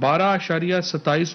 12.27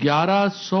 1100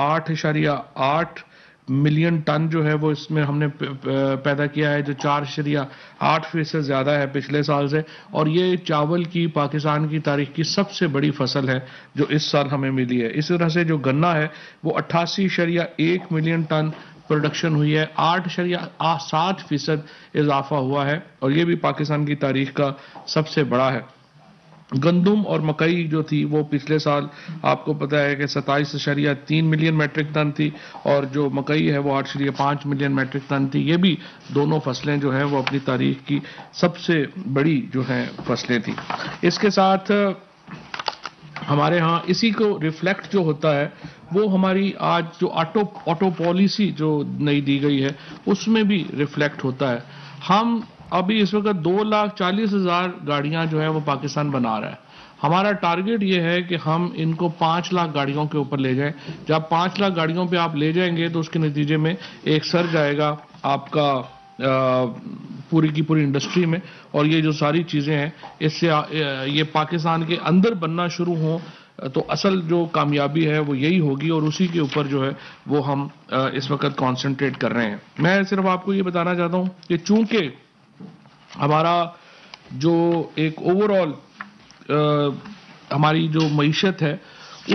8.8 million ton جو ہے وہ اس میں ہم نے پیدا کیا ہے، جو 4.8% زیادہ ہے پچھلے سال سے، اور یہ چاول کی پاکستان کی تاریخ کی سب سے بڑی فصل ہے جو اس سال ہمیں ملی ہے۔ اسی طرح سے جو گنا ہے وہ 88.1 ملین ٹن پروڈکشن ہوئی ہے، 8.7% اضافہ ہوا ہے، اور یہ بھی پاکستان کی تاریخ کا سب سے بڑا ہے۔ گندم اور مکئی جو تھی وہ پچھلے سال آپ کو پتا ہے کہ 27.3 ملین میٹرک ٹن تھی، اور جو مکئی ہے وہ 8.5 ملین میٹرک ٹن تھی۔ یہ بھی دونوں فصلیں جو ہیں وہ اپنی تاریخ کی سب سے بڑی جو ہیں فصلیں تھیں۔ اس کے ساتھ ہمارے ہاں اسی کو ریفلیکٹ جو ہوتا ہے وہ ہماری آج جو آٹو پالیسی جو نئی دی گئی ہے اس میں بھی ریفلیکٹ ہوتا ہے۔ ہم ابھی اس وقت 2,40,000 گاڑیاں جو ہیں وہ پاکستان بنا رہا ہے۔ ہمارا ٹارگٹ یہ ہے کہ ہم ان کو 5 لاکھ گاڑیوں کے اوپر لے جائیں۔ جب 5 لاکھ گاڑیوں پہ آپ لے جائیں گے تو اس کے نتیجے میں ایک سرج آئے گا آپ کا پوری کی پوری انڈسٹری میں، اور یہ جو ساری چیزیں ہیں اس سے یہ پاکستان کے اندر بننا شروع ہوں تو اصل جو کامیابی ہے وہ یہی ہوگی، اور اسی کے اوپر جو ہے وہ ہم اس وقت کانسنٹریٹ کر رہے ہیں۔ میں صرف آپ کو یہ بتانا چاہتا ہوں کہ چونکہ ہمارا جو ایک اوور آل ہماری جو معیشت ہے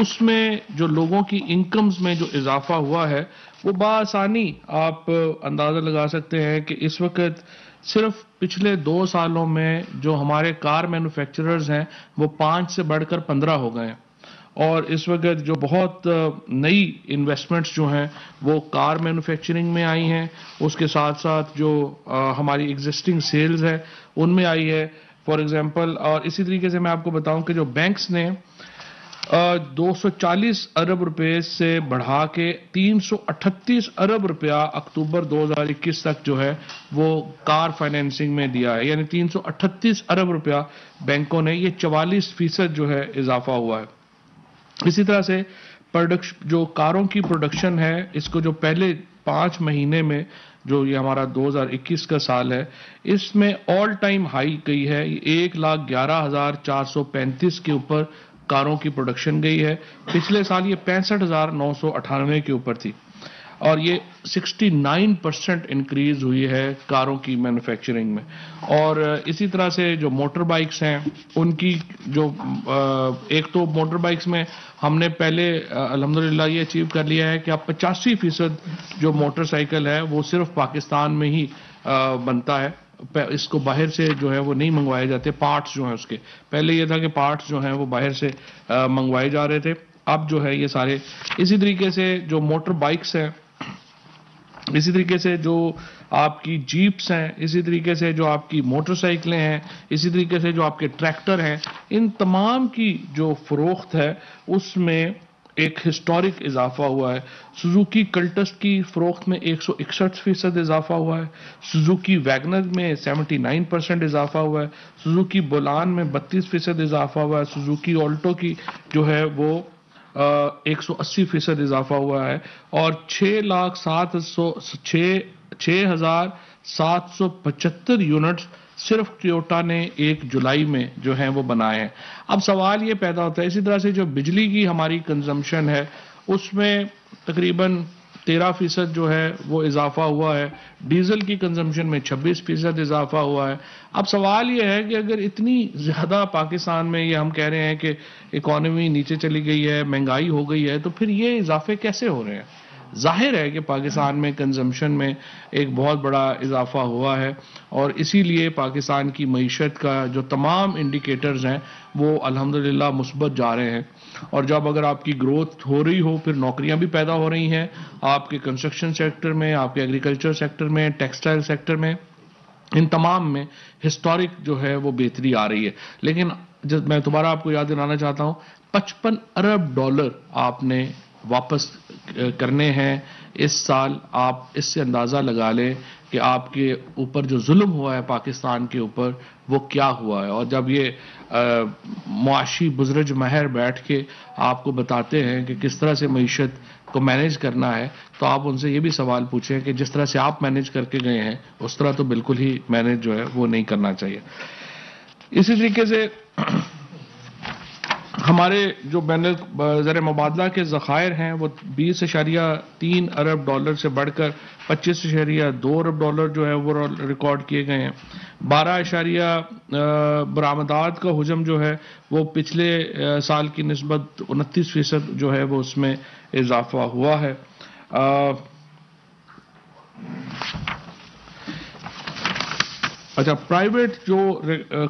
اس میں جو لوگوں کی انکمز میں جو اضافہ ہوا ہے وہ بآسانی آپ اندازہ لگا سکتے ہیں کہ اس وقت صرف پچھلے 2 سالوں میں جو ہمارے کار مینوفیکچررز ہیں وہ 5 سے بڑھ کر 15 ہو گئے ہیں، اور اس وقت جو بہت نئی انویسٹمنٹس جو ہیں وہ کار مینوفیکچرنگ میں آئی ہیں، اس کے ساتھ ساتھ جو ہماری ایگزسٹنگ سیلز ہے ان میں آئی ہے فار ایگزامپل۔ اور اسی طریقے سے میں آپ کو بتاؤں کہ جو بینکس نے 240 ارب روپے سے بڑھا کے 338 ارب روپیہ اکتوبر 2021 تک جو ہے وہ کار فائنینسنگ میں دیا ہے، یعنی 338 ارب روپیہ بینکوں نے، یہ 44% جو ہے اضافہ ہوا ہے۔ اسی طرح سے جو کاروں کی پروڈکشن ہے اس کو جو پہلے 5 مہینے میں جو یہ ہمارا 2021 کا سال ہے اس میں آل ٹائم ہائی گئی ہے، 1,11,435 کے اوپر کاروں کی پروڈکشن گئی ہے۔ پچھلے سال یہ 65,998 کے اوپر تھی، اور یہ 69% انکریز ہوئی ہے کاروں کی مینوفیکچرنگ میں۔ اور اسی طرح سے جو موٹر بائکس ہیں ان کی جو ایک تو موٹر بائکس میں ہم نے پہلے الحمدللہ یہ اچیو کر لیا ہے کہ اب 85% جو موٹر سائیکل ہے وہ صرف پاکستان میں ہی بنتا ہے، اس کو باہر سے جو ہے وہ نہیں منگوائے جاتے پارٹس جو ہیں اس کے۔ پہلے یہ تھا کہ پارٹس جو ہیں وہ باہر سے منگوائے جا رہے تھے، اب جو ہے یہ سارے اسی طریقے سے جو موٹر بائکس ہیں، اسی طریقے سے جو آپ کی جیپس ہیں، اسی طریقے سے جو آپ کی موٹر سائیکلیں ہیں، اسی طریقے سے جو آپ کے ٹریکٹر ہیں، ان تمام کی جو فروخت ہے اس میں ایک ہسٹورک اضافہ ہوا ہے۔ سوزوکی کلٹس کی فروخت میں 161% اضافہ ہوا ہے، سوزوکی ویگنر میں 79% اضافہ ہوا ہے، سوزوکی بولان میں 32% اضافہ ہوا ہے، سوزوکی آلٹو کی جو ہے وہ 180% اضافہ ہوا ہے، اور 6,0775 یونٹس صرف ٹویوٹا نے 1 جولائی میں جو ہیں وہ بنائے ہیں۔ اب سوال یہ پیدا ہوتا ہے، اسی طرح سے جو بجلی کی ہماری کنزمپشن ہے اس میں تقریباً 13% جو ہے وہ اضافہ ہوا ہے، ڈیزل کی کنزمپشن میں 26% اضافہ ہوا ہے۔ اب سوال یہ ہے کہ اگر اتنی زیادہ پاکستان میں یہ ہم کہہ رہے ہیں کہ اکانومی نیچے چلی گئی ہے، مہنگائی ہو گئی ہے، تو پھر یہ اضافے کیسے ہو رہے ہیں؟ ظاہر ہے کہ پاکستان میں کنزمپشن میں ایک بہت بڑا اضافہ ہوا ہے، اور اسی لیے پاکستان کی معیشت کا جو تمام انڈیکیٹرز ہیں وہ الحمدللہ مثبت جا رہے ہیں۔ اور جب اگر آپ کی گروتھ ہو رہی ہو پھر نوکریاں بھی پیدا ہو رہی ہیں، آپ کے کنسٹرکشن سیکٹر میں، آپ کے ایگریکلچر سیکٹر میں، ٹیکسٹائل سیکٹر میں، ان تمام میں ہسٹورک جو ہے وہ بہتری آ رہی ہے۔ لیکن میں دوبارہ آپ کو یاد دلانا چاہتا ہوں، 55 ارب ڈالر آپ نے واپس کرنے ہیں اس سال۔ آپ اس سے اندازہ لگا لیں کہ آپ کے اوپر جو ظلم ہوا ہے پاکستان کے اوپر وہ کیا ہوا ہے۔ اور جب یہ معاشی بزرگ ماہر بیٹھ کے آپ کو بتاتے ہیں کہ کس طرح سے معیشت کو مینیج کرنا ہے، تو آپ ان سے یہ بھی سوال پوچھیں کہ جس طرح سے آپ مینیج کر کے گئے ہیں اس طرح تو بالکل ہی مینیج جو ہے وہ نہیں کرنا چاہیے۔ اسی طریقے سے ہمارے جو بین زر مبادلہ کے ذخائر ہیں وہ 20.3 ارب ڈالر سے بڑھ کر 25.2 ارب ڈالر جو ہے وہ ریکارڈ کیے گئے ہیں. 12 برآمدات کا حجم جو ہے وہ پچھلے سال کی نسبت 29% جو ہے وہ اس میں اضافہ ہوا ہے. اچھا، پرائیویٹ جو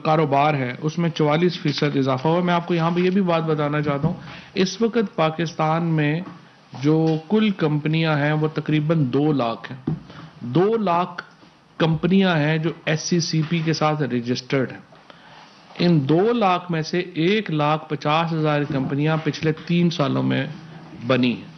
کاروبار ہے اس میں 44% اضافہ ہوا. میں آپ کو یہاں پہ یہ بھی بات بتانا چاہتا ہوں، اس وقت پاکستان میں جو کل کمپنیاں ہیں وہ تقریباً 2 لاکھ ہیں. 2 لاکھ کمپنیاں ہیں جو SCCP کے ساتھ رجسٹرڈ ہیں. ان 2 لاکھ میں سے 1,50,000 کمپنیاں پچھلے 3 سالوں میں بنی ہیں.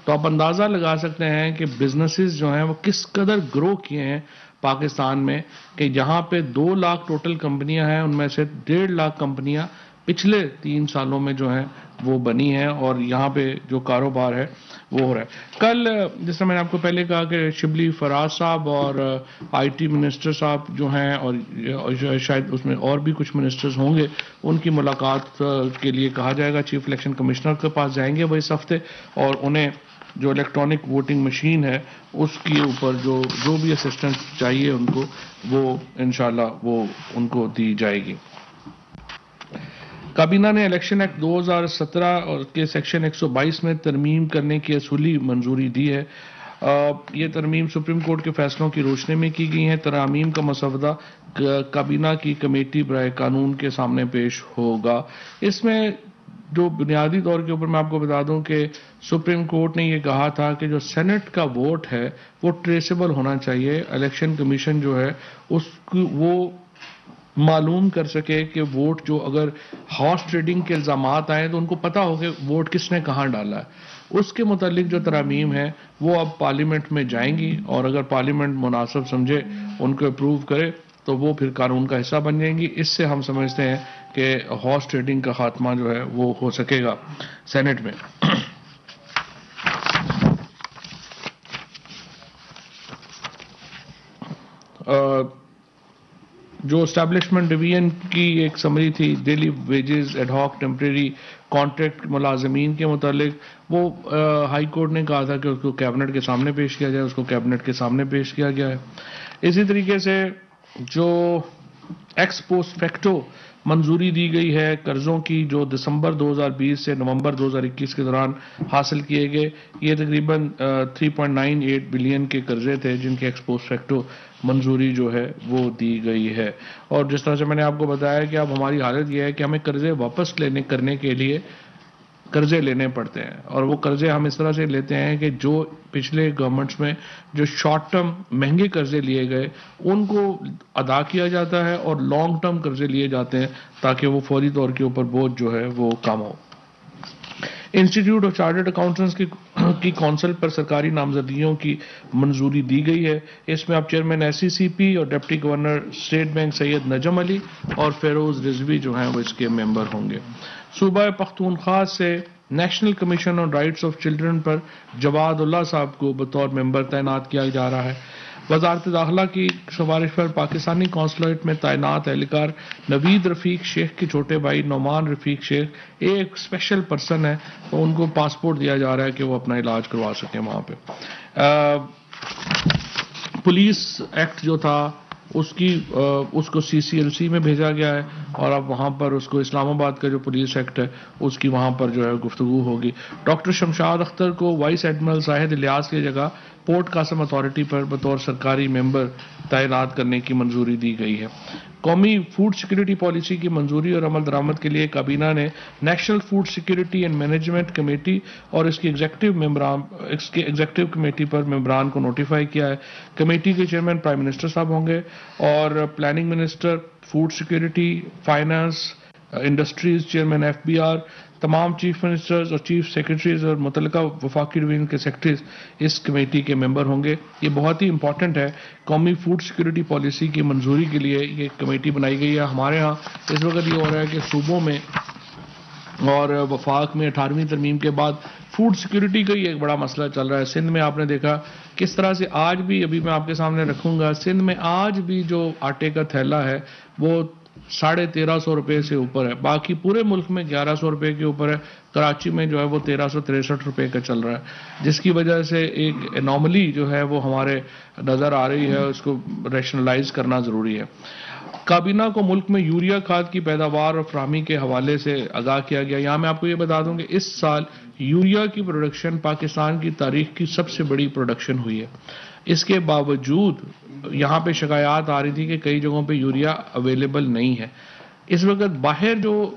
تو آپ اندازہ لگا سکتے ہیں کہ بزنسز جو ہیں وہ کس قدر گرو کیے ہیں پاکستان میں، کہ جہاں پہ 2 لاکھ ٹوٹل کمپنیاں ہیں ان میں سے 1.5 لاکھ کمپنیاں پچھلے 3 سالوں میں جو ہیں وہ بنی ہیں، اور یہاں پہ جو کاروبار ہے وہ ہو رہا ہے. کل جس طرح میں نے آپ کو پہلے کہا کہ شبلی فراز صاحب اور IT منسٹر صاحب جو ہیں، اور شاید اس میں اور بھی کچھ منسٹرز ہوں گے، ان کی ملاقات کے لیے کہا جائے گا. چیف الیکشن کمشنر کے پاس جائیں گے وہ اس ہفتے، اور انہیں جو الیکٹرانک ووٹنگ مشین ہے اس کے اوپر جو بھی اسسٹنس چاہیے ان کو، وہ انشاءاللہ وہ ان کو دی جائے گی. کابینہ نے الیکشن ایکٹ 2017 کے سیکشن 122 میں ترمیم کرنے کی اصولی منظوری دی ہے. یہ ترمیم سپریم کورٹ کے فیصلوں کی روشنی میں کی گئی ہیں. ترامیم کا مسودہ کابینہ کی کمیٹی برائے قانون کے سامنے پیش ہوگا. اس میں جو بنیادی طور کے اوپر میں آپ کو بتا دوں کہ سپریم کورٹ نے یہ کہا تھا کہ جو سینٹ کا ووٹ ہے وہ ٹریسیبل ہونا چاہیے. الیکشن کمیشن جو ہے اس کو وہ معلوم کر سکے کہ ووٹ جو اگر ہارس ٹریڈنگ کے الزامات آئے تو ان کو پتا ہو کہ ووٹ کس نے کہاں ڈالا ہے. اس کے متعلق جو ترامیم ہے وہ اب پارلیمنٹ میں جائیں گی، اور اگر پارلیمنٹ مناسب سمجھے ان کو اپروو کرے تو وہ پھر قانون کا حصہ بن جائیں گی. اس سے ہم سمجھتے ہیں کہ ہارس ٹریڈنگ کا خاتمہ جو ہے وہ ہو سکے گا سینٹ میں. جو اسٹیبلشمنٹ ڈویژن کی ایک سمری تھی، daily wages ad hoc temporary contract ملازمین کے متعلق، وہ ہائی کورٹ نے کہا تھا کہ اس کو کیبنٹ کے سامنے پیش کیا جائے. اس کو کیبنٹ کے سامنے پیش کیا گیا ہے. اسی طریقے سے جو ایکس پوسٹ فیکٹو منظوری دی گئی ہے قرضوں کی، جو دسمبر 2020 سے نومبر 2021 کے دوران حاصل کیے گئے، یہ تقریباً 3.98 بلین کے قرضے تھے جن کے ایکس پوسٹ فیکٹو منظوری جو ہے وہ دی گئی ہے. اور جس طرح سے میں نے آپ کو بتایا کہ اب ہماری حالت یہ ہے کہ ہمیں قرضے واپس کرنے کے لیے قرضے لینے پڑتے ہیں، اور وہ قرضے ہم اس طرح سے لیتے ہیں کہ جو پچھلے گورنمنٹس میں جو شارٹ ٹرم مہنگے قرضے لیے گئے ان کو ادا کیا جاتا ہے، اور لانگ ٹرم قرضے لیے جاتے ہیں تاکہ وہ فوری طور کے اوپر بوجھ جو ہے وہ کم ہو. انسٹیٹیوٹ آف چارٹرڈ اکاؤنٹنٹس کی کونسل پر سرکاری نامزدگیوں کی منظوری دی گئی ہے. اس میں اب چیئرمین SCCP اور ڈپٹی گورنر اسٹیٹ بینک سید نجم علی اور فیروز رضوی جو ہیں وہ اس کے ممبر ہوں گے. صوبہ پختونخوا سے national commission on rights of children پر جواد اللہ صاحب کو بطور ممبر تعینات کیا جا رہا ہے. وزارت داخلہ کی سفارش پر پاکستانی قونصلیٹ میں تعینات اہلکار نوید رفیق شیخ کے چھوٹے بھائی نعمان رفیق شیخ ایک اسپیشل پرسن ہے، تو ان کو پاسپورٹ دیا جا رہا ہے کہ وہ اپنا علاج کروا سکیں وہاں پہ. پولیس ایکٹ جو تھا اس کو CCLC میں بھیجا گیا ہے، اور اب وہاں پر اس کو اسلام آباد کا جو پولیس ایکٹ ہے اس کی وہاں پر جو ہے گفتگو ہوگی. ڈاکٹر شمشاد اختر کو وائس ایڈمرل زاہد الیاس کی جگہ پورٹ قاسم اتھارٹی پر بطور سرکاری ممبر تعینات کرنے کی منظوری دی گئی ہے. قومی فوڈ سیکورٹی پالیسی کی منظوری اور عمل درآمد کے لیے کابینہ نے national food security and management committee اور اس کی ایگزیکٹو کمیٹی پر ممبران کو نوٹیفائی کیا ہے. کمیٹی کے چیئرمین پرائم منسٹر صاحب ہوں گے، اور planning minister, food security, finance, industries chairman FBR، تمام چیف منسٹرز اور چیف سیکرٹریز اور متعلقہ وفاقی ڈویژن کے سیکرٹریز اس کمیٹی کے ممبر ہوں گے. یہ بہت ہی امپورٹنٹ ہے. قومی فوڈ سیکورٹی پالیسی کی منظوری کے لیے یہ کمیٹی بنائی گئی ہے. ہمارے ہاں اس وقت یہ ہو رہا ہے کہ صوبوں میں اور وفاق میں 18ویں ترمیم کے بعد فوڈ سیکورٹی کا ہی ایک بڑا مسئلہ چل رہا ہے. سندھ میں آپ نے دیکھا کس طرح سے آج بھی، ابھی میں آپ کے سامنے رکھوں گا، سندھ میں آج بھی جو آٹے کا تھیلا ہے وہ 1350 روپے سے اوپر ہے، باقی پورے ملک میں 1100 روپے کے اوپر ہے، کراچی میں جو ہے وہ 1363 روپے کا چل رہا ہے، جس کی وجہ سے ایک انوملی جو ہے وہ ہمارے نظر آ رہی ہے، اس کو ریشنلائز کرنا ضروری ہے۔ کابینہ کو ملک میں یوریا کھاد کی پیداوار اور فراہمی کے حوالے سے آگاہ کیا گیا۔ یہاں میں آپ کو یہ بتا دوں کہ اس سال یوریا کی پروڈکشن پاکستان کی تاریخ کی سب سے بڑی پروڈکشن ہوئی ہے۔ اس کے باوجود یہاں پہ شکایات آ رہی تھی کہ کئی جگہوں پہ یوریا اویلیبل نہیں ہے۔ اس وقت باہر جو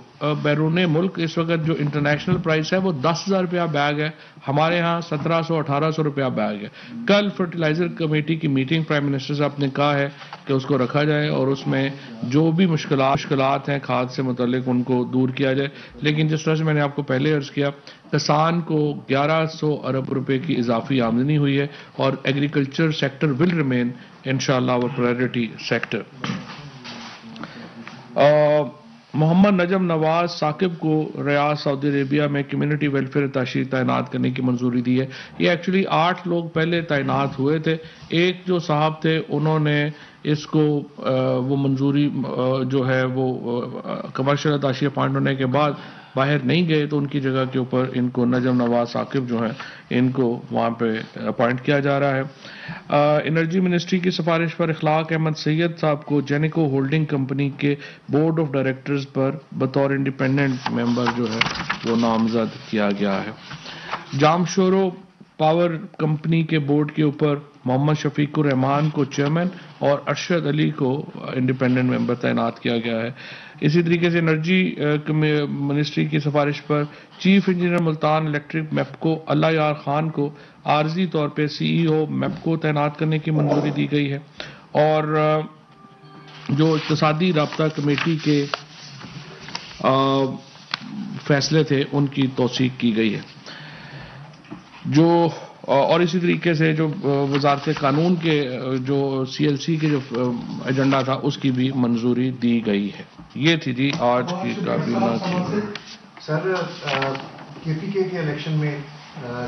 بیرون ملک اس وقت جو انٹرنیشنل پرائس ہے وہ 10,000 روپیہ بیگ ہے، ہمارے ہاں 1700-1800 روپیہ بیگ ہے۔ کل فرٹیلائزر کمیٹی کی میٹنگ پرائم منسٹر صاحب نے کہا ہے کہ اس کو رکھا جائے اور اس میں جو بھی مشکلات ہیں کھاد سے متعلق ان کو دور کیا جائے، لیکن جس طرح سے میں نے آپ کو پہلے عرض کیا، کسان کو 1100 ارب روپے کی اضافی آمدنی ہوئی ہے اور ایگریکلچر سیکٹر ول ریمین انشاءاللہ اور پرائرٹی سیکٹر۔ محمد نجم نواز ثاقب کو ریاض سعودی عربیہ میں کمیونٹی ویلفیئر اتاشی تعینات کرنے کی منظوری دی ہے۔ یہ ایکچولی 8 لوگ پہلے تعینات ہوئے تھے، ایک جو صاحب تھے انہوں نے اس کو وہ منظوری جو ہے وہ کمرشل اتاشی اپائنٹ ہونے کے بعد باہر نہیں گئے، تو ان کی جگہ کے اوپر ان کو نجم نواز ثاقب جو ہیں ان کو وہاں پہ اپائنٹ کیا جا رہا ہے۔ انرجی منسٹری کی سفارش پر اخلاق احمد سید صاحب کو جینیکو ہولڈنگ کمپنی کے بورڈ آف ڈائریکٹرز پر بطور انڈیپینڈنٹ ممبر جو ہے وہ نامزد کیا گیا ہے۔ جامشورو پاور کمپنی کے بورڈ کے اوپر محمد شفیق الرحمان کو چیئرمین اور ارشد علی کو انڈیپینڈنٹ ممبر تعینات کیا گیا ہے۔ اسی طریقے سے انرجی منسٹری کی سفارش پر chief engineer Multan electric MEPCO Allah Yar Khan کو عارضی طور پہ CEO میپکو تعینات کرنے کی منظوری دی گئی ہے، اور جو اقتصادی رابطہ کمیٹی کے فیصلے تھے ان کی توثیق کی گئی ہے۔ اور اسی طریقے سے جو وزارت قانون کے جو CLC کے جو ایجنڈا تھا اس کی بھی منظوری دی گئی ہے۔ یہ تھی جی آج کی کابینہ کی۔ سر KPK کے الیکشن میں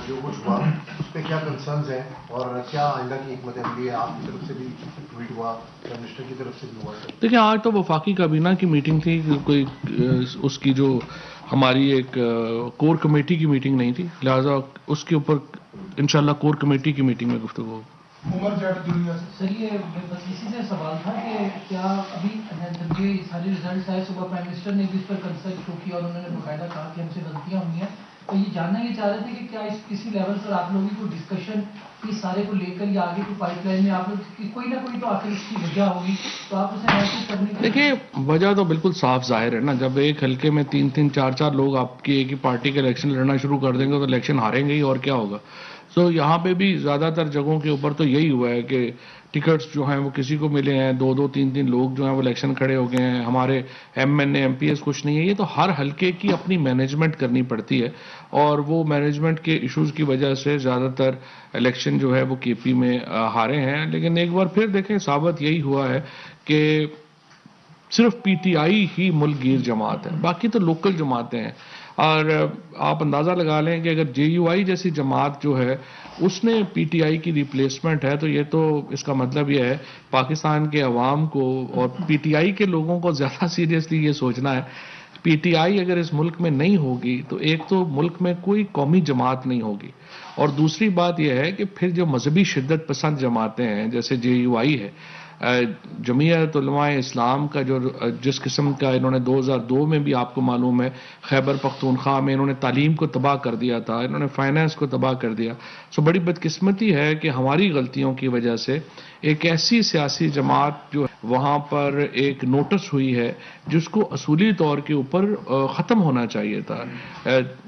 جو کچھ ہوا اس پہ کیا کنسرنز ہیں اور کیا آئندہ کی حکمت عملی ہے؟ آپ کی طرف سے بھی ٹویٹ ہوا، پرائم منسٹر کی طرف سے بھی ہوا۔ دیکھیں آج تو وفاقی کابینہ کی میٹنگ تھی، کوئی اس کی جو ہماری ایک کور کمیٹی کی میٹنگ نہیں تھی، لہٰذا اس کے اوپر انشاءاللہ کور کمیٹی کی میٹنگ میں گفتگو ہوگی۔ سر یہ بس اسی سے سوال تھا کہ کیا ابھی جب یہ سارے ریزلٹس آئے صبح پرائم منسٹر نے بھی اس پر کنسرن شو کیا اور انہوں نے باقاعدہ کہا کہ ہم سے غلطیاں ہوئی ہیں، تو یہ جاننا یہ چاہ رہے تھے کہ کیا اس کسی لیول پر آپ لوگوں کی ڈسکشن اس سارے کو لے کر یا آگے کی پائپ لائن میں آپ لوگ کوئی نہ کوئی تو آخر اس کی وجہ ہوگی، تو آپ اسے محسوس کرنے کی؟ دیکھیں وجہ تو بالکل صاف ظاہر ہے نا، جب ایک حلقے میں 3-3 4-4 لوگ آپ کی ایک ہی پارٹی کے الیکشن لڑنا شروع کر دیں گے تو الیکشن ہاریں گے ہی، اور کیا ہوگا۔ سو یہاں پہ بھی زیادہ تر جگہوں کے اوپر تو یہی ہوا ہے کہ ٹکٹس جو ہیں وہ کسی کو ملے ہیں، 2-3 لوگ جو ہیں وہ الیکشن کھڑے ہو گئے ہیں، ہمارے MNA MPs کچھ نہیں ہے۔ یہ تو ہر حلقے کی اپنی مینجمنٹ کرنی پڑتی ہے، اور وہ مینجمنٹ کے ایشوز کی وجہ سے زیادہ تر الیکشن جو ہے وہ KP میں ہارے ہیں۔ لیکن ایک بار پھر دیکھیں ثابت یہی ہوا ہے کہ صرف PTI ہی ملک گیر جماعت ہے، باقی تو لوکل جماعتیں ہیں، اور آپ اندازہ لگا لیں کہ اگر JUI جیسی جماعت جو ہے اس نے PTI کی ریپلیسمنٹ ہے، تو یہ تو اس کا مطلب یہ ہے پاکستان کے عوام کو اور PTI کے لوگوں کو زیادہ سیریسلی یہ سوچنا ہے PTI اگر اس ملک میں نہیں ہوگی تو ایک تو ملک میں کوئی قومی جماعت نہیں ہوگی، اور دوسری بات یہ ہے کہ پھر جو مذہبی شدت پسند جماعتیں ہیں جیسے JUI ہے، جمعیت علماء اسلام کا جو جس قسم کا انہوں نے 2002 میں بھی آپ کو معلوم ہے خیبر پختونخوا میں انہوں نے تعلیم کو تباہ کر دیا تھا، انہوں نے فائنانس کو تباہ کر دیا۔ سو بڑی بدقسمتی ہے کہ ہماری غلطیوں کی وجہ سے ایک ایسی سیاسی جماعت جو وہاں پر ایک نوٹس ہوئی ہے جس کو اصولی طور کے اوپر ختم ہونا چاہیے تھا۔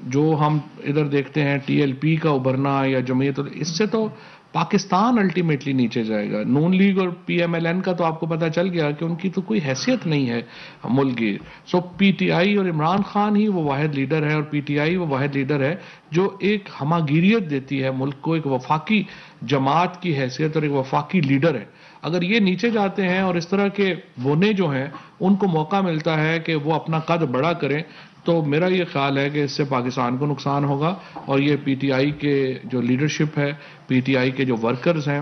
جو ہم ادھر دیکھتے ہیں TLP کا ابھرنا یا جمعیت، اس سے تو پاکستان الٹیمیٹلی نیچے جائے گا۔ نون لیگ اور PMLN کا تو آپ کو پتہ چل گیا کہ ان کی تو کوئی حیثیت نہیں ہے ملک کی۔ سو PTI اور عمران خان ہی وہ واحد لیڈر ہے، اور PTI وہ واحد لیڈر ہے جو ایک ہماگیریت دیتی ہے ملک کو، ایک وفاقی جماعت کی حیثیت اور ایک وفاقی لیڈر ہے۔ اگر یہ نیچے جاتے ہیں اور اس طرح کے بونے جو ہیں ان کو موقع ملتا ہے کہ وہ اپنا قد بڑا کریں، تو میرا یہ خیال ہے کہ اس سے پاکستان کو نقصان ہوگا، اور یہ PTI کے جو لیڈرشپ ہے، PTI کے جو ورکرز ہیں،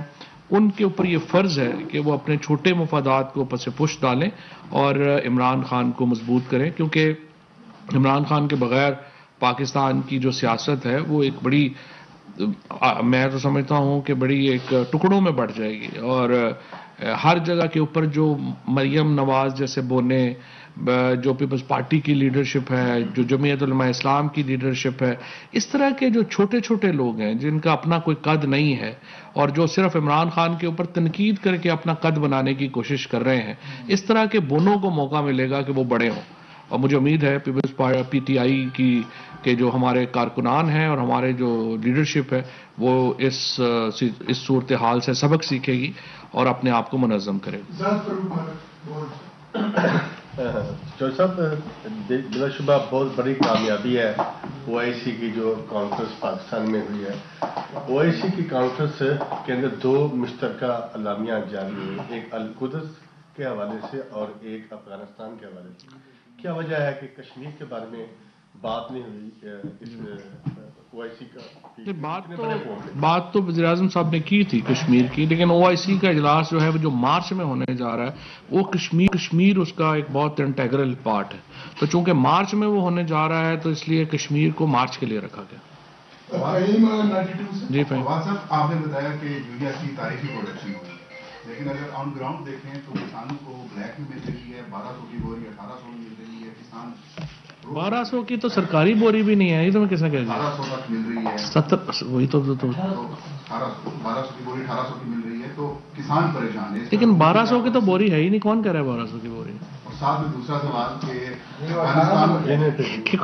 ان کے اوپر یہ فرض ہے کہ وہ اپنے چھوٹے مفادات کو پس پش ڈالیں اور عمران خان کو مضبوط کریں، کیونکہ عمران خان کے بغیر پاکستان کی جو سیاست ہے وہ ایک بڑی، میں تو سمجھتا ہوں کہ بڑی ایک ٹکڑوں میں بٹ جائے گی، اور ہر جگہ کے اوپر جو مریم نواز جیسے بونے، جو پیپلز پارٹی کی لیڈرشپ ہے، جو جمعیت علماء اسلام کی لیڈرشپ ہے، اس طرح کے جو چھوٹے چھوٹے لوگ ہیں جن کا اپنا کوئی قد نہیں ہے اور جو صرف عمران خان کے اوپر تنقید کر کے اپنا قد بنانے کی کوشش کر رہے ہیں، اس طرح کے بونوں کو موقع ملے گا کہ وہ بڑے ہوں۔ اور مجھے امید ہے پیپلز پی ٹی آئی کی کہ جو ہمارے کارکنان ہیں اور ہمارے جو لیڈرشپ ہے وہ اس صورتحال سے سبق سیکھے گی اور اپنے آپ کو منظم کرے گی۔ جو صاحب بلا شبہ بہت بڑی کامیابی ہے او آئی سی کی جو کانفرنس پاکستان میں ہوئی ہے۔ او آئی سی کی کانفرنس کے اندر دو مشترکہ اعلامیہ جاری ہوئے، ایک القدس کے حوالے سے اور ایک افغانستان کے حوالے سے۔ کیا وجہ ہے کہ کشمیر کے بارے میں بات نہیں ہوئی اس او آئی سی کا؟ بات تو وزیر اعظم صاحب نے کی تھی کشمیر کی، لیکن او آئی سی کا اجلاس جو ہے جو مارچ میں ہونے جا رہا ہے وہ کشمیر اس کا ایک بہت انٹیگرل پارٹ ہے، تو چونکہ مارچ میں وہ ہونے جا رہا ہے تو اس لیے کشمیر کو مارچ کے لیے رکھا گیا۔ جی فواز صاحب، آپ نے بتایا کہ یوریا کی تاریخی پروڈکشن ہوئی، لیکن اگر آن گراؤنڈ دیکھیں تو کسانوں کو بلیک میں مل رہی ہے، 1200 کی بوری 1800 میں مل رہی ہے، کسان 1200 کی تو سرکاری بوری بھی نہیں ہے، یہ تو میں کس نے کہہ دیا، 1800 تک مل رہی ہے، 70 وہی تو 1200 کی بوری 1800 کی مل رہی ہے، تو کسان پریشان ہے۔ لیکن 1200 کی تو بوری ہے ہی نہیں، کون کہہ رہا ہے 1200 کی بوری؟ اور ساتھ میں دوسرا سوال کہ افغانستان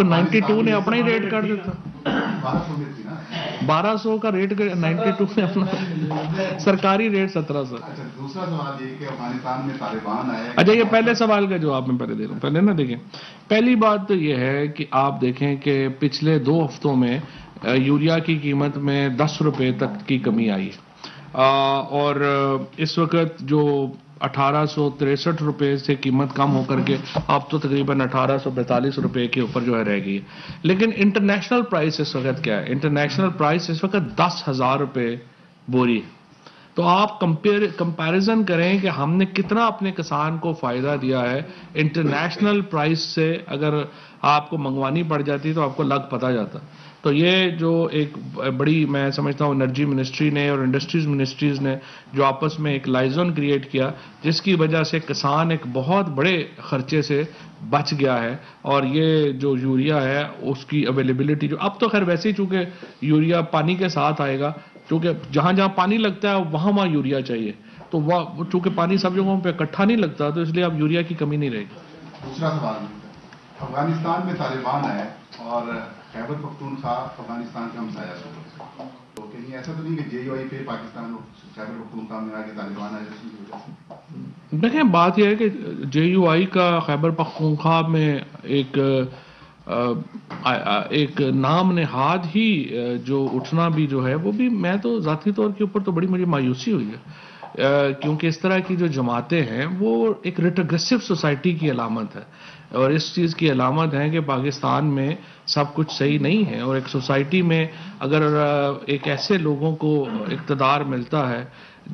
92 نے اپنا ہی ریٹ کر دیتا، 1200 میں تھی نا، 1200 کا ریٹ 92 نے اپنا سرکاری ریٹ 1700۔ اچھا دوسرا سوال یہ کہ افغانستان میں طالبان آئے۔ اچھا یہ پہلے سوال کا جواب میں پہلے دے رہا ہوں، پہلے نا دیکھیں، پہلی بات تو یہ ہے کہ آپ دیکھیں کہ پچھلے 2 ہفتوں میں یوریا کی قیمت میں 10 روپے تک کی کمی آئی ہے، اور اس وقت جو 1863 روپے سے قیمت کم ہو کر کے اب تو تقریباً 1842 روپے کے اوپر جو ہے رہ گئی ہے۔ لیکن انٹرنیشنل پرائس اس وقت کیا ہے؟ انٹرنیشنل پرائس اس وقت 10,000 روپے بوری ہے۔ تو آپ کمپیریزن کریں کہ ہم نے کتنا اپنے کسان کو فائدہ دیا ہے انٹرنیشنل پرائس سے، اگر آپ کو منگوانی پڑ جاتی تو آپ کو لگ پتہ جاتا۔ تو یہ جو ایک بڑی، میں سمجھتا ہوں انرجی منسٹری نے اور انڈسٹریز منسٹریز نے جو آپس میں ایک لائزن کریٹ کیا، جس کی وجہ سے کسان ایک بہت بڑے خرچے سے بچ گیا ہے، اور یہ جو یوریا ہے اس کی اویلیبلٹی جو اب تو خیر ویسے ہی چونکہ یوریا پانی کے ساتھ آئے گا، چونکہ جہاں جہاں پانی لگتا ہے وہاں یوریا چاہیے، تو وہ چونکہ پانی سب جگہوں پہ اکٹھا نہیں لگتا تو اس لیے اب یوریا کی کمی نہیں رہے گی۔ دوسرا سوال، افغانستان میں طالبان آئے اور خیبر پختونخوا افغانستان کا ہمسایہ صوبہ، تو کہیں ایسا تو نہیں کہ جے یو آئی پھر پاکستان خیبر پختونخوا میں آ کے طالبان آئے جس کی وجہ سے؟ دیکھیں بات یہ ہے کہ جے یو آئی کا خیبر پختونخوا میں ایک نام نہاد ہی جو اٹھنا بھی جو ہے وہ بھی، میں تو ذاتی طور کے اوپر تو بڑی مجھے مایوسی ہوئی ہے، کیونکہ اس طرح کی جو جماعتیں ہیں وہ ایک ریٹروگریسو سوسائٹی کی علامت ہے، اور اس چیز کی علامت ہے کہ پاکستان میں سب کچھ صحیح نہیں ہے، اور ایک سوسائٹی میں اگر ایک ایسے لوگوں کو اقتدار ملتا ہے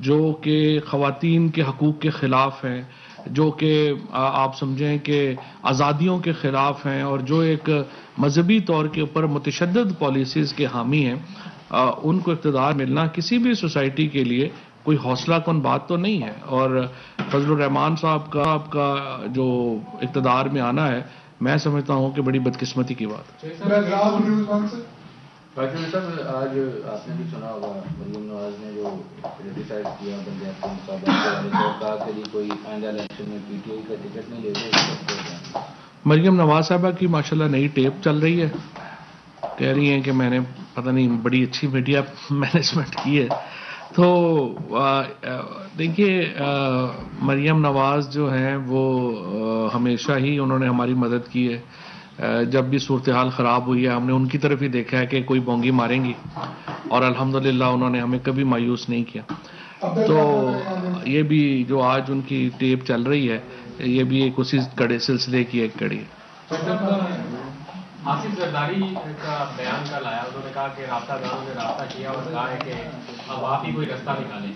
جو کہ خواتین کے حقوق کے خلاف ہیں، جو کہ آپ سمجھیں کہ آزادیوں کے خلاف ہیں، اور جو ایک مذہبی طور کے اوپر متشدد پالیسیز کے حامی ہیں، ان کو اقتدار ملنا کسی بھی سوسائٹی کے لیے کوئی حوصلہ کن بات تو نہیں ہے، اور فضل الرحمان صاحب کا جو اقتدار میں آنا ہے، میں سمجھتا ہوں کہ بڑی بدقسمتی کی بات ہے۔ راجو صاحب، آج آپ نے بھی سنا ہوگا مریم نواز نے جو کرٹیسائز کیا بندیات مقابلہ کے والے سے، کہا کہ کوئی آئندہ الیکشن میں پی ٹی آئی کا ٹکٹ نہیں لے گا۔ مریم نواز صاحبہ کی ماشاءاللہ نئی ٹیپ چل رہی ہے، کہہ رہی ہیں کہ میں نے پتہ نہیں بڑی اچھی میڈیا مینجمنٹ کی ہے، تو دیکھیے مریم نواز جو ہیں وہ ہمیشہ ہی انہوں نے ہماری مدد کی ہے، جب بھی صورتحال خراب ہوئی ہے ہم نے ان کی طرف ہی دیکھا ہے کہ کوئی بونگی ماریں گی، اور الحمدللہ انہوں نے ہمیں کبھی مایوس نہیں کیا۔ تو یہ بھی جو آج ان کی ٹیپ چل رہی ہے یہ بھی ایک اسی کڑے سلسلے کی ایک کڑی ہے۔ آصف زرداری کا بیان کل آیا، انہوں نے کہا کہ رابطہ داروں نے رابطہ کیا اور کہا ہے کہ اب آپ ہی کوئی رستہ نکالیں۔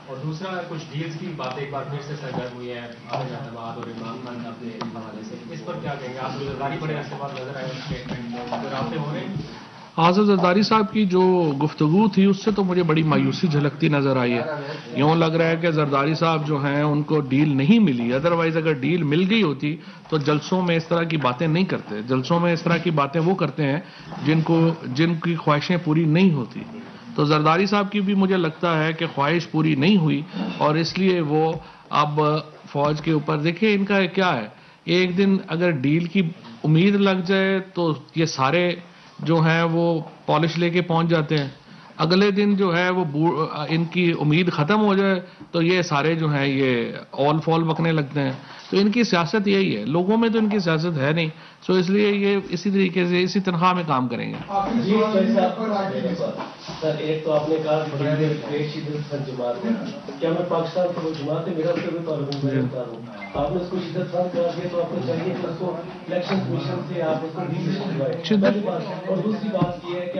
اور دوسرا کچھ ڈیلز کی باتیں ایک بار پھر سے سرگرم ہوئی ہے احمدآباد اور عمران خان کا اپنے حوالے سے، اس پر کیا کہیں گے آپ؟ زرداری بڑے عرصے بعد نظر آئے اسٹیٹمنٹ جو رابطے ہو رہے ہیں؟ آصف زرداری صاحب کی جو گفتگو تھی اس سے تو مجھے بڑی مایوسی جھلکتی نظر آئی ہے. یوں لگ رہا ہے کہ زرداری صاحب جو ہیں ان کو ڈیل نہیں ملی، ادروائز اگر ڈیل مل گئی ہوتی تو جلسوں میں اس طرح کی باتیں نہیں کرتے. جلسوں میں اس طرح کی باتیں وہ کرتے ہیں جن کی خواہشیں پوری نہیں ہوتی. تو زرداری صاحب کی بھی مجھے لگتا ہے کہ خواہش پوری نہیں ہوئی اور اس لیے وہ اب فوج کے اوپر دیکھیں ان کا کیا ہے، ایک دن اگر ڈیل کی امید لگ جائے تو یہ سارے جو ہیں وہ پالش لے کے پہنچ جاتے ہیں، اگلے دن جو ہے وہ ان کی امید ختم ہو جائے تو یہ سارے جو ہیں یہ آل فال بکنے لگتے ہیں. تو ان کی سیاست یہی ہے، لوگوں میں تو ان کی سیاست ہے نہیں، سو اس لیے یہ اسی طریقے سے اسی تنخواہ میں کام کریں گے. سر ایک تو آپ نے کہا جماعت ہے، کیا میں پاکستان کی وہ جماعت ہے، میرا اس سے کوئی تعلق نہیں. آپ نے اس کو شدت پسند کرا دیا تو آپ کو چاہیے کہ اس کو الیکشن کمیشن سے آپ اس کو ڈیمیشن دلوائیں. اور دوسری بات یہ ہے کہ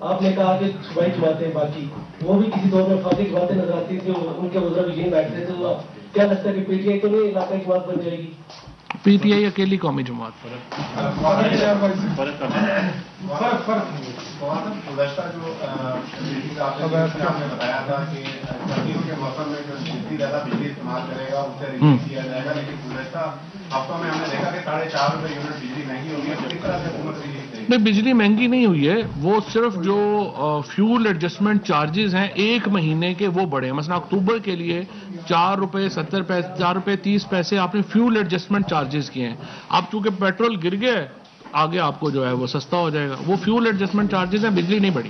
آپ نے کہا کہ صوبائی جماعتیں باقی وہ بھی کسی دور میں فاضل جماعتیں نظر آتی تھی، ان کے وزراء بھی یہیں بیٹھتے تھے. تو کیا لگتا ہے کہ پی ٹی آئی تو نہیں علاقائی جماعت بن جائے گی؟ پی ٹی آئی اکیلی قومی جماعت. گزشتہ جو آپ نے بتایا تھا کہ سردیوں کے موسم میں جو جتنی زیادہ بجلی استعمال کرے گا اس سے ریلیز کیا جائے گا، لیکن گزشتہ ہفتوں میں ہم نے دیکھا کہ 4.5 روپے یونٹ بجلی مہنگی ہوگی ہے. کس طرح سے حکومت ریلیز کرے گی؟ نہیں، بجلی مہنگی نہیں ہوئی ہے، وہ صرف جو فیول ایڈجسٹمنٹ چارجز ہیں ایک مہینے کے وہ بڑھے ہیں. مثلا اکتوبر کے لیے 4 روپے 70 پیسے 4 روپے 30 پیسے آپ نے فیول ایڈجسٹمنٹ چارجز کیے ہیں. اب چونکہ پیٹرول گر گیا ہے آگے آپ کو جو ہے وہ سستا ہو جائے گا. وہ فیول ایڈجسٹمنٹ چارجز ہیں، بجلی نہیں بڑھی.